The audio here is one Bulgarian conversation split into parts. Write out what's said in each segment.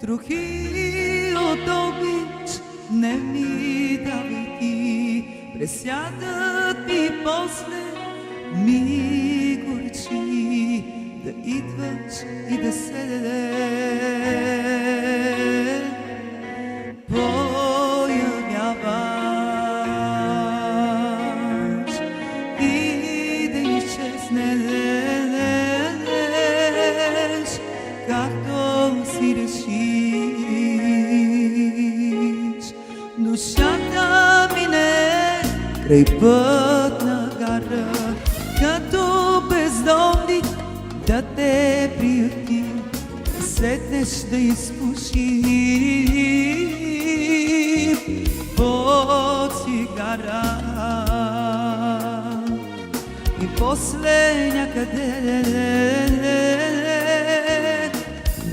Трохи от обич не ми давай ти, пресядат ми после ми горчи, да идваш и да се появяваш и да изчезнеш, както си решиш. Душата мине край пътна гара, като бездомник да те приюти, седнеш да изпушим по цигара и после някъде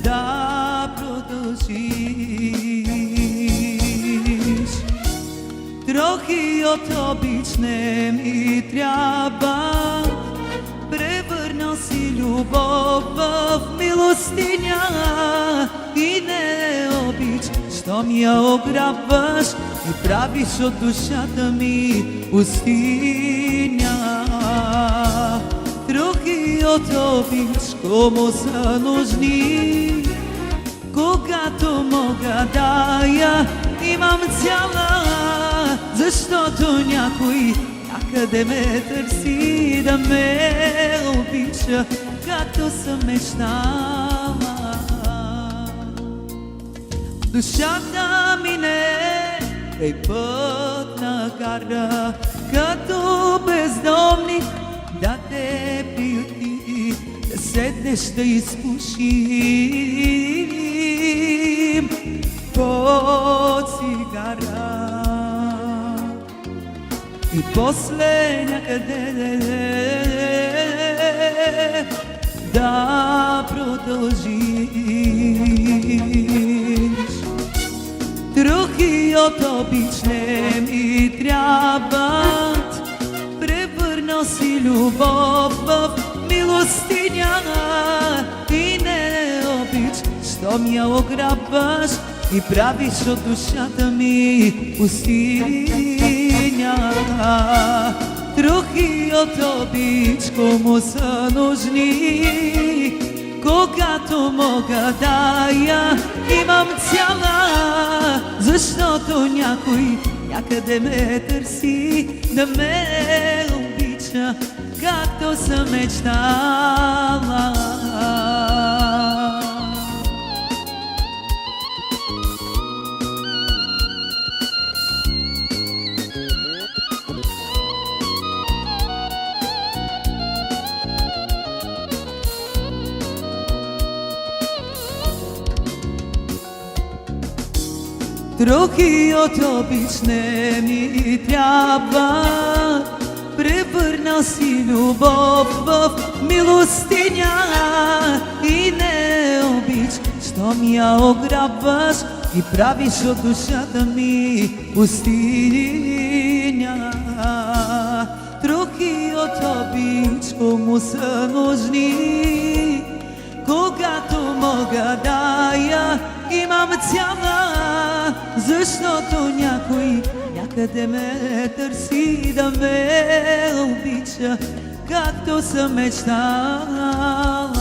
да продължиш. Трохи от обич не ми трябва, превърнал си любов в милостиня и не обич, щом я ограбваш и правиш от душата ми пустиня. Трохи от обич кому са нужни, когато мога да я имам цяла, защото някой някъде ме търси да ме обича, както съм мечтала. Душата мине край пътна гара, като бездомник да те приюти, да седнеш да изпушим по цигара и после някъде да продължиш. Трохи от обич не ми трябват, превърнал си любов в милостиня и не обич, щом я ограбваш и правиш от душата ми пустиня. Трохи от обич кому са нужни, когато мога да я имам цяла, защото някой някъде ме търси да ме обича, както съм мечтала. Трохи от обич не ми трябва, превърнал си любов в милостиня и не обич, щом я ограбваш и правиш от душата ми пустиня. Трохи от обич кому са нужни, когато мога да я имам цяла, защото някой някъде ме търси да ме обича, както съм мечтала.